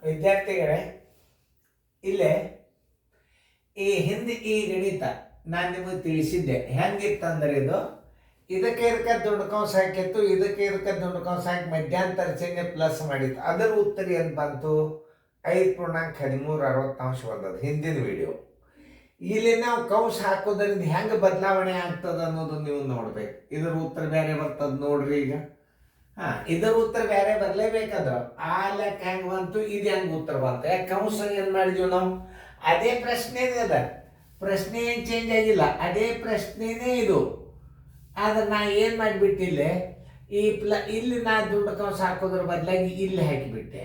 ವಿದ್ಯಾರ್ಥಿಗಳೇ, ಇಲ್ಲೇ ಈ ಗಣಿತ ನಾನು ನಿಮಗೆ ತಿಳಿಸಿದ್ದೆ. ಹೆಂಗಿತ್ತಂದ್ರೆ ಇದಕ್ಕೆ ದುಡ್ಡು ಕೌನ್ಸ್ ಹಾಕಿತ್ತು, ಇದಕ್ಕೆ ದುಡ್ಡು ಹಾಕಿ ಮಧ್ಯಾಂತರ ಚಿಹ್ನೆ ಪ್ಲಸ್ ಮಾಡಿತ್ತು. ಅದರ ಉತ್ತರ ಏನು ಬಂತು? 5.13 ಬಂದದ್ದು ಹಿಂದಿನ ವಿಡಿಯೋ. ಇಲ್ಲಿ ನಾವು ಕೌನ್ಸ್ ಹಾಕೋದ್ರಿಂದ ಹೆಂಗೆ ಬದಲಾವಣೆ ಆಗ್ತದೆ ಅನ್ನೋದು ನೀವು ನೋಡ್ಬೇಕು. ಇದರ ಉತ್ತರ ಬೇರೆ ಬರ್ತದೆ ನೋಡ್ರಿ. ಈಗ ಇದರ ಉತ್ತರ ಬೇರೆ ಬರಲೇಬೇಕಾದ್ರೆ ಆ ಲೆಕ್ಕ ಹೆಂಗೆ ಬಂತು, ಇದು ಹೆಂಗೆ ಉತ್ತರ ಬಂತು? ಯಾಕೆ ಕೌನ್ಸ್ ಏನು ಮಾಡಿದ್ವಿ ನಾವು? ಅದೇ ಪ್ರಶ್ನೆನೇ ಅದ, ಪ್ರಶ್ನೆ ಏನು ಚೇಂಜ್ ಆಗಿಲ್ಲ, ಅದೇ ಪ್ರಶ್ನೆನೇ ಇದು. ಆದ್ರೆ ನಾ ಏನು ಮಾಡಿಬಿಟ್ಟಿಲ್ಲೇ, ಇಲ್ಲಿ ನಾ ದುಡ್ಡು ಕೌನ್ಸ್ ಹಾಕೋದ್ರ ಬದಲಾಗಿ ಇಲ್ಲಿ ಹಾಕಿಬಿಟ್ಟೆ.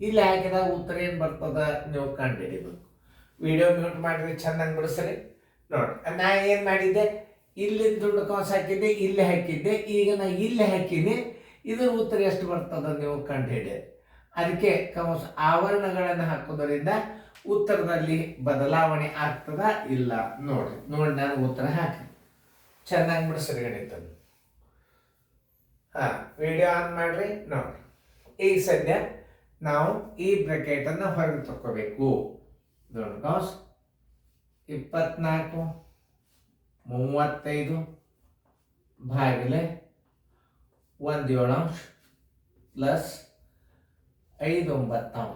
ಇಲ್ಲಿ ಹಾಕಿದಾಗ ಉತ್ತರ ಏನು ಬರ್ತದ ನೀವು ಕಂಡುಹಿಡಿಬೇಕು. ವಿಡಿಯೋ ಮ್ಯೂಟ್ ಮಾಡಿದ್ರೆ ಚೆನ್ನಾಗಿ ಬಿಡಿಸ್ರಿ ನೋಡಿ. ನಾ ಏನು ಮಾಡಿದ್ದೆ, ಇಲ್ಲಿ ದುಡ್ಡು ಕೌನ್ಸ್ ಹಾಕಿದ್ದೆ, ಇಲ್ಲಿ ಹಾಕಿದ್ದೆ. ಈಗ ನಾ ಇಲ್ಲಿ ಹಾಕಿನಿ, ಇದರ ಉತ್ತರ ಎಷ್ಟು ಬರ್ತದ ನೀವು ಕಂಡುಹಿಡಿಯಿರಿ. ಅದಕ್ಕೆ ಕೌನ್ಸ್ ಆವರಣಗಳನ್ನು ಹಾಕೋದ್ರಿಂದ ಉತ್ತರದಲ್ಲಿ ಬದಲಾವಣೆ ಆಗ್ತದ ಇಲ್ಲ ನೋಡಿ. ನಾನು ಉತ್ತರ ಹಾಕಿ ಚೆನ್ನಾಗಿ ಬಿಡಿಸ್ರಿ ಗಣಿತ. ವಿಡಿಯೋ ಆನ್ ಮಾಡ್ರಿ ನೋಡಿ. ಈಗ ಸದ್ಯ ನಾವು ಈ ಬ್ರಾಕೆಟನ್ನು ಹೊರಗೆ ತಗೋಬೇಕು. ದೊಡ್ಡ ಕೌನ್ಸ್ 24 35 ಭಾಗಿಲೆ 1/7 ಪ್ಲಸ್ 5/9.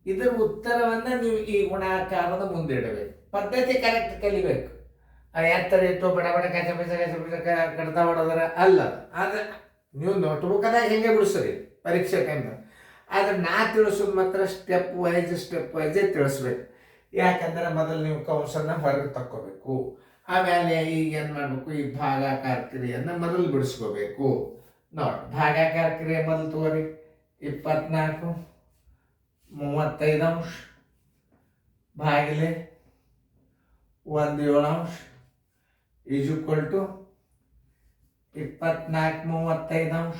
ಇದರ ಉತ್ತರವನ್ನು ನೀವು ಈ ಗುಣಾಕಾರದ ಮುಂದೆ ಇಡಬೇಕು. ಪದ್ಧತಿ ಕರೆಕ್ಟ್ ಕಲಿಬೇಕು. ಎತ್ತರ ಇತ್ತು ಬಡ ಬಡ ಕಚ ಕಡ್ತಾ ಹೊಡೋದ್ರ ಅಲ್ಲ. ಆದ್ರೆ ನೀವು ನೋಟ್ಬುಕ್ದಾಗ ಹೆಂಗೆ ಬಿಡಿಸ್ರಿ ಪರೀಕ್ಷೆ ಟೈಮ್. ಆದ್ರೆ ನಾ ತಿಳಿಸೋದು ಮಾತ್ರ ಸ್ಟೆಪ್ ವೈಸ್ ತಿಳಿಸ್ಬೇಕು. ಯಾಕಂದ್ರೆ ಮೊದಲು ನೀವು ಕೌನ್ಸನ್ನು ಹೊರಗೆ ತಕ್ಕೋಬೇಕು. ಆಮೇಲೆ ಈಗ ಏನು ಮಾಡಬೇಕು, ಈ ಭಾಗಾಕಾರ ಕ್ರಿಯೆಯನ್ನು ಮೊದಲು ಬಿಡಿಸ್ಕೋಬೇಕು ನೋಡಿ. ಭಾಗಾಕಾರ ಕ್ರಿಯೆ ಮೊದಲು ತಗೋರಿ. 24 35 ಭಾಗಿಲೆ 1/7 ಈಸ್ ಈಕ್ವಲ್ ಟು 24 35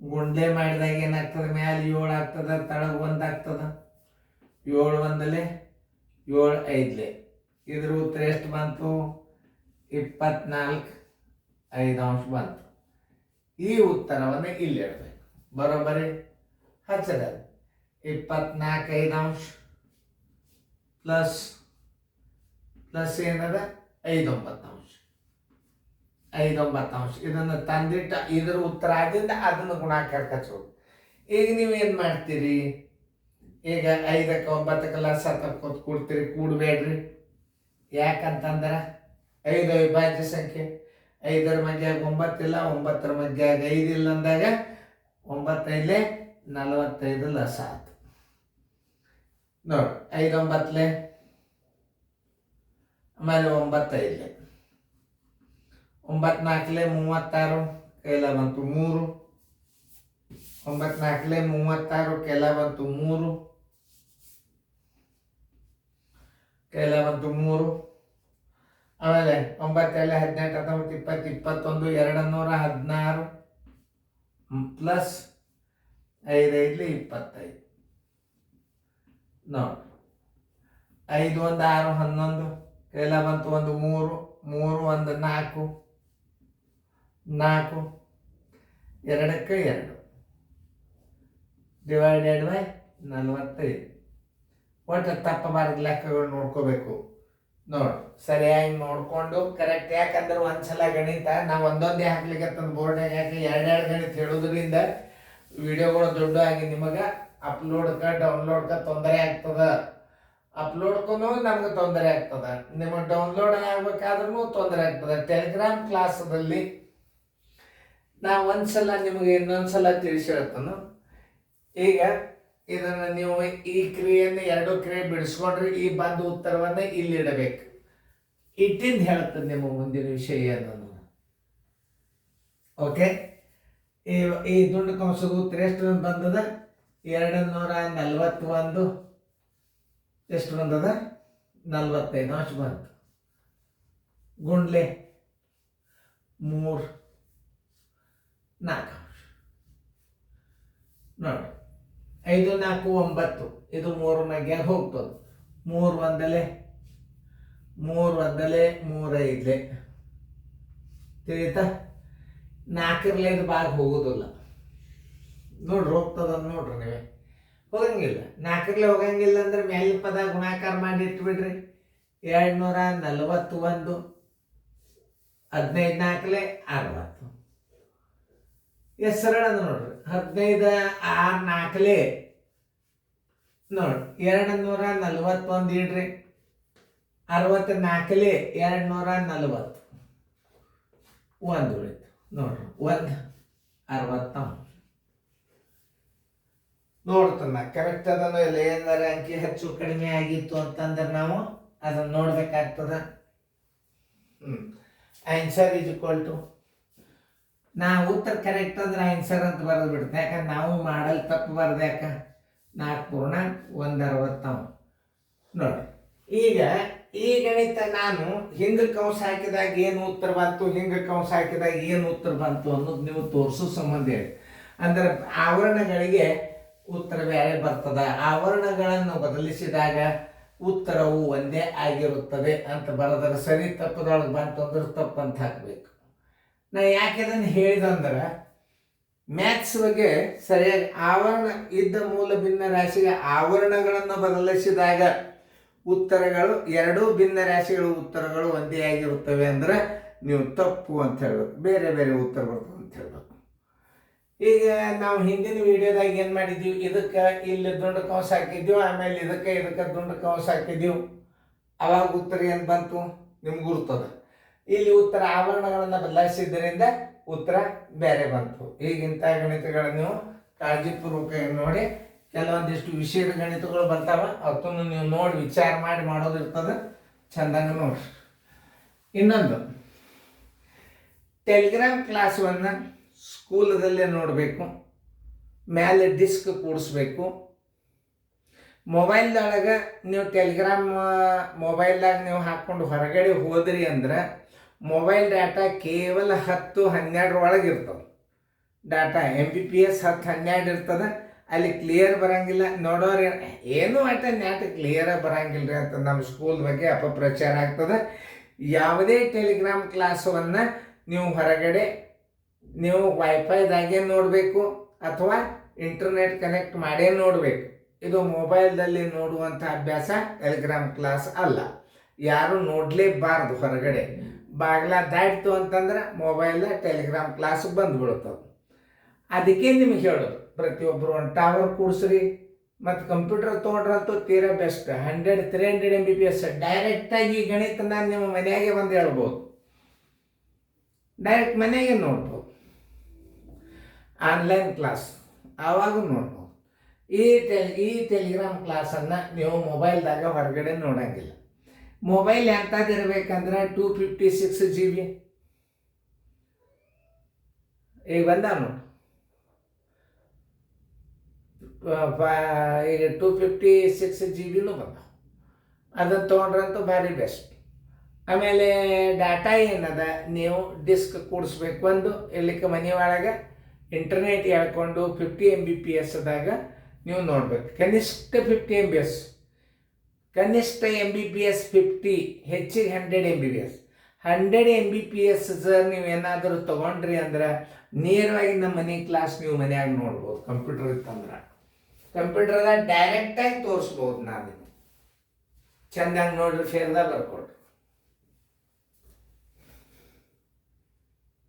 ಗುಂಡ್ಲೆ ಮಾಡಿದಾಗ ಏನಾಗ್ತದೆ, ಮ್ಯಾಲೆ 7 ಆಗ್ತದೆ, ತಳಗ 1 ಆಗ್ತದೆ. 7 1 7 5 ಇದ್ರ ಉತ್ತರ ಎಷ್ಟು ಬಂತು? 24 5 ಬಂತು. ಈ ಉತ್ತರವನ್ನು ಇಲ್ಲಿ ಇಡಬೇಕು. ಬರೋಬ್ಬರಿ ಹಚ್ಚದ 24 5 ಪ್ಲಸ್ ಏನದ 5 9 ಇದನ್ನು ತಂದಿಟ್ಟ ಇದರ ಉತ್ತರ ಆದ್ರಿಂದ ಅದನ್ನು ಗುಣಾಕಾರ ಹಚ್ಚೋದು. ಈಗ ನೀವೇನು ಮಾಡ್ತೀರಿ, ಈಗ 5ಕ್ಕೆ 9ಕ್ಕೆ ಲಸ ತಕ್ಕೋತ ಕೂಡ್ತೀರಿ. ಕೂಡಬೇಡ್ರಿ. ಯಾಕಂತಂದ್ರೆ 5 ಅವಿಭಾಜ್ಯ ಸಂಖ್ಯೆ. 5ರ ಮಧ್ಯಾಗ 9 ಇಲ್ಲ, 9ರ ಮಧ್ಯಾಗ 5 ಇಲ್ಲ ಅಂದಾಗ 9 5 45 ಲಸ ಆಯ್ತು ನೋಡಿ. 5 9 ಆಮೇಲೆ 9 5 9 4 36 ಕೈಲ ಬಂತು 3. 9 4 36 ಕೈಲ ಬಂತು 3 ಆಮೇಲೆ 9 18 19 20 21 216 ಪ್ಲಸ್ 5 5 25 ನೋಡಿ. 5 1 6 11 ಕೈಲ ಬಂತು 1 3 3 1 4 4 2ಕ್ಕೆ 2 ಡಿವೈಡೆಡ್ ಬೈ 45. ಒಟ್ಟು ತಪ್ಪಬಾರದು ಲೆಕ್ಕಗಳು ನೋಡ್ಕೋಬೇಕು ನೋಡಿ. ಸರಿಯಾಗಿ ನೋಡ್ಕೊಂಡು ಕರೆಕ್ಟ್. ಯಾಕಂದ್ರೆ ಒಂದ್ಸಲ ಗಣಿತ ನಾವು ಒಂದೊಂದೇ ಹಾಕ್ಲಿಕ್ಕೆ ಬೋರ್ಡ್ನಾಗ ಹಾಕಿ 2 ಗಣಿತ ಹೇಳೋದ್ರಿಂದ ವಿಡಿಯೋಗಳು ದೊಡ್ಡ ಆಗಿ ನಿಮಗೆ ಅಪ್ಲೋಡ್ಕ ಡೌನ್ಲೋಡ್ಕ ತೊಂದರೆ ಆಗ್ತದ. ಅಪ್ಲೋಡ್ಗೂ ನಮ್ಗೆ ತೊಂದರೆ ಆಗ್ತದ, ನಿಮಗೆ ಡೌನ್ಲೋಡ್ ಆಗ್ಬೇಕಾದ್ರೂ ತೊಂದರೆ ಆಗ್ತದೆ. ಟೆಲಿಗ್ರಾಮ್ ಕ್ಲಾಸದಲ್ಲಿ ನಾವು ಒಂದ್ಸಲ ನಿಮಗೆ ಇನ್ನೊಂದ್ಸಲ ತಿಳಿಸಿ ಹೇಳ್ತಾನು. ಈಗ ಇದನ್ನು ನೀವು ಈ ಕ್ರಿಯೆಯನ್ನು 2 ಕ್ರಿಯೆ ಬಿಡಿಸ್ಕೊಂಡ್ರೆ ಈ ಬಂದ ಉತ್ತರವನ್ನೇ ಇಲ್ಲಿ ಇಡಬೇಕು. ಇಟ್ಟಿಂದ ಹೇಳ್ತದೆ ನಿಮ್ಮ ಮುಂದಿನ ವಿಷಯ ಅನ್ನೋದು. ಓಕೆ, ಈ ದುಂಡು ಕೌನ್ಸದ ಉತ್ತರ ಎಷ್ಟು ಬಂದದ? 241 ಎಷ್ಟು ಬಂದದ? 45 ಬಂತು. ಗುಂಡ್ಲೆ 3 4 ನೋಡಿ. 5 4 9 ಇದು 3 ಮಗ್ಯಾಗ ಹೋಗ್ತದೆ. 3 1 3 5 ತಿಳಿತಾ? 4 ಇದು ಭಾಗ ಹೋಗೋದಿಲ್ಲ. ನೋಡ್ರಿ ಹೋಗ್ತದ ನೋಡ್ರಿ ನೀವೇ ಹೋಗಂಗಿಲ್ಲ. 4ರಲ್ಲಿ ಹೋಗಂಗಿಲ್ಲ ಅಂದ್ರೆ ಮೇಲಿನ ಪದ ಗುಣಾಕಾರ ಮಾಡಿ ಇಟ್ಬಿಡ್ರಿ. 241 15 4 60. ಎಷ್ಟು ಸರಳ ಅದ ನೋಡ್ರಿ. 15 6 4 ನೋಡ್ರಿ 241 ಇಡ್ರಿ. 64 240 ಒಂದು ಉಳಿತು ನೋಡ್ರಿ. 1 60 ನೋಡ್ತಾನ ಕರೆಕ್ಟ್ ಅದನ್ನು ಇಲ್ಲ. ಏನಾರ ಅಂಕಿ ಹೆಚ್ಚು ಕಡಿಮೆ ಆಗಿತ್ತು ಅಂತಂದ್ರೆ ನಾವು ಅದನ್ನ ನೋಡ್ಬೇಕಾಗ್ತದ. ಆನ್ಸರ್ ಈಸ್ ಈಕ್ವಲ್ ಟು ನಾವು ಉತ್ತರ ಕರೆಕ್ಟ್ ಅಂದ್ರೆ ಆನ್ಸರ್ ಅಂತ ಬರೆದು ಬಿಡ್ತೆ. ಯಾಕಂದ್ರೆ ನಾವು ಮಾಡಲ್ ತಪ್ಪು ಬರ್ದೆ. ಯಾಕ 4 ನೋಡ್ರಿ. ಈಗ ಈ ಗಣಿತ ನಾನು ಹಿಂಗ ಕಂಸ ಹಾಕಿದಾಗ ಏನು ಉತ್ತರ ಬಂತು, ಹಿಂಗ ಕಂಸ ಹಾಕಿದಾಗ ಏನು ಉತ್ತರ ಬಂತು ಅನ್ನೋದು ನೀವು ತೋರಿಸೋ ಸಂಬಂಧ ಹೇಳಿ. ಅಂದ್ರೆ ಆವರಣಗಳಿಗೆ ಉತ್ತರ ಬೇರೆ ಬರ್ತದ. ಆವರಣಗಳನ್ನು ಬದಲಿಸಿದಾಗ ಉತ್ತರವು ಒಂದೇ ಆಗಿರುತ್ತದೆ ಅಂತ ಬರೋದ್ರ ಸರಿ. ತಪ್ಪದೊಳಗೆ ಬಂತು ಅಂದ್ರೆ ತಪ್ಪಂತ ಹಾಕ್ಬೇಕು. ನಾ ಯಾಕೆ ಅದನ್ನು ಹೇಳಿದಂದ್ರೆ ಮ್ಯಾಥ್ಸ್ ಬಗ್ಗೆ ಸರಿಯಾಗಿ ಆವರಣ ಇದ್ದ ಮೂಲ ಭಿನ್ನ ರಾಶಿಗೆ ಆವರಣಗಳನ್ನು ಬದಲಿಸಿದಾಗ ಉತ್ತರಗಳು ಎರಡೂ ಭಿನ್ನ ರಾಶಿಗಳ ಉತ್ತರಗಳು ಒಂದೇ ಆಗಿರುತ್ತವೆ ಅಂದ್ರೆ ನೀವು ತಪ್ಪು ಅಂತ ಹೇಳ್ಬೇಕು. ಬೇರೆ ಬೇರೆ ಉತ್ತರ ಬರ್ತವೆ ಅಂತ ಹೇಳ್ಬೇಕು. ಈಗ ನಾವು ಹಿಂದಿನ ವಿಡಿಯೋದಾಗ ಏನು ಮಾಡಿದ್ದೀವಿ, ಇದಕ್ಕೆ ಇಲ್ಲಿ ದುಂಡು ಕಂಸ ಹಾಕಿದ್ದೀವಿ, ಆಮೇಲೆ ಇದಕ್ಕೆ ದುಂಡು ಕಂಸ ಹಾಕಿದ್ದೀವಿ. ಅವಾಗ ಉತ್ತರ ಏನು ಬಂತು ನಿಮ್ಗೆ ಗುರ್ತದ. ಇಲ್ಲಿ ಉತ್ತರ ಆವರಣಗಳನ್ನು ಬದಲಾಯಿಸಿದ್ದರಿಂದ ಉತ್ತರ ಬೇರೆ ಬಂತು. ಈಗಿಂಥ ಗಣಿತಗಳನ್ನು ನೀವು ಕಾಳಜಿಪೂರ್ವಕ ನೋಡಿ. ಕೆಲವೊಂದಿಷ್ಟು ವಿಷಯದ ಗಣಿತಗಳು ಬರ್ತಾವ, ಅವತ್ತನ್ನು ನೀವು ನೋಡಿ ವಿಚಾರ ಮಾಡಿ ಮಾಡೋದಿರ್ತದೆ. ಚಂದಂಗ ನೋಡ್ರಿ. ಇನ್ನೊಂದು ಟೆಲಿಗ್ರಾಮ್ ಕ್ಲಾಸನ್ನು ಸ್ಕೂಲದಲ್ಲೇ ನೋಡಬೇಕು. ಮೇಲೆ ಡಿಸ್ಕ್ ಕೂಡಿಸ್ಬೇಕು. ಮೊಬೈಲ್ದೊಳಗೆ ನೀವು ಟೆಲಿಗ್ರಾಮ್ ಮೊಬೈಲ್ದಾಗ ನೀವು ಹಾಕ್ಕೊಂಡು ಹೊರಗಡೆ ಹೋದ್ರಿ ಅಂದ್ರೆ ಮೊಬೈಲ್ ಡಾಟಾ ಕೇವಲ 10-12 ಒಳಗೆ ಇರ್ತವೆ. ಡಾಟಾ MBPS 10-12 ಇರ್ತದೆ. ಅಲ್ಲಿ ಕ್ಲಿಯರ್ ಬರಂಗಿಲ್ಲ. ನೋಡೋರು ಏನು ನೆಟ್ ಕ್ಲಿಯರಾಗಿ ಬರಂಗಿಲ್ಲ ರೀ ಅಂತ ನಮ್ಮ ಸ್ಕೂಲ್ ಬಗ್ಗೆ ಅಪಪ್ರಚಾರ ಆಗ್ತದೆ. ಯಾವುದೇ ಟೆಲಿಗ್ರಾಮ್ ಕ್ಲಾಸನ್ನು ನೀವು ಹೊರಗಡೆ ನೀವು ವೈಫೈದಾಗೆ ನೋಡಬೇಕು ಅಥವಾ ಇಂಟರ್ನೆಟ್ ಕನೆಕ್ಟ್ ಮಾಡೇ ನೋಡಬೇಕು. ಇದು ಮೊಬೈಲ್ದಲ್ಲಿ ನೋಡುವಂಥ ಅಭ್ಯಾಸ ಟೆಲಿಗ್ರಾಮ್ ಕ್ಲಾಸ್ ಅಲ್ಲ. ಯಾರು ನೋಡಲೇಬಾರ್ದು. ಹೊರಗಡೆ ಬಾಗಿಲ ದಾಟಿತು ಅಂತಂದ್ರೆ ಮೊಬೈಲ್ ಟೆಲಿಗ್ರಾಮ್ ಕ್ಲಾಸ್ ಬಂದುಬಿಡುತ್ತವೆ. ಅದಕ್ಕೆ ನಿಮಗೆ ಹೇಳೋದು, ಪ್ರತಿಯೊಬ್ಬರು ಒಂದು ಟವರ್ ಕೂಡಿಸ್ರಿ ಮತ್ತು ಕಂಪ್ಯೂಟರ್ ತೊಗೊಂಡ್ರಂತೂ ತೀರಾ ಬೆಸ್ಟ್. 100-300 MBPS ಡೈರೆಕ್ಟಾಗಿ ಗಣಿತ ನಾನು ನಿಮ್ಮ ಮನೆಯಾಗೆ ಬಂದು ಹೇಳ್ಬೋದು. ಡೈರೆಕ್ಟ್ ಮನೆಯಾಗೆ ನೋಡ್ಬೋದು. ಆನ್ಲೈನ್ ಕ್ಲಾಸ್ ಆವಾಗ ನೋಡ್ಬೋದು. ಈ ಟೆಲಿಗ್ರಾಮ್ ಕ್ಲಾಸನ್ನು ನೀವು ಮೊಬೈಲ್ದಾಗ ಹೊರಗಡೆ ನೋಡೋಂಗಿಲ್ಲ. ಮೊಬೈಲ್ ಎಂಥದ್ದಿರ್ಬೇಕಂದ್ರೆ 256 GB ಈಗ ಬಂದಾವ ನೋಡಿ. ಈಗ 256 GB ಬಂದಾವ. ಅದನ್ನು ತೊಗೊಂಡ್ರಂತೂ ಭಾರಿ ಬೆಸ್ಟ್. ಆಮೇಲೆ ಡಾಟಾ ಏನದ ನೀವು ಡಿಸ್ಕ್ ಕೂಡಿಸ್ಬೇಕು. ಒಂದು ಇಲ್ಲಿಕ್ಕೆ ಮನೆ ಒಳಗೆ ಇಂಟರ್ನೆಟ್ ಹೇಳ್ಕೊಂಡು 50 MBPSದಾಗ ನೀವು ನೋಡ್ಬೇಕು. ಕನಿಷ್ಠ 50 MBPS, ಕನಿಷ್ಠ MBPS 50, ಹೆಚ್ಚಿಗೆ 100 MBPS. 100 MBPS ಸರ್ ನೀವು ಏನಾದರೂ ತೊಗೊಂಡ್ರಿ ಅಂದ್ರೆ ನೇರವಾಗಿ ನಮ್ಮ ಮನೆ ಕ್ಲಾಸ್ ನೀವು ಮನೆಯಾಗ ನೋಡ್ಬೋದು. ಕಂಪ್ಯೂಟರ್ ಇತ್ತಂದ್ರೆ ಕಂಪ್ಯೂಟರ್ದಾಗ ಡೈರೆಕ್ಟಾಗಿ ತೋರಿಸ್ಬೋದು. ನಾನು ಚಂದಂಗೆ ನೋಡ್ರಿ, ಫೇರ್ದಾಗ ಬರ್ಕೊಡ್ರಿ.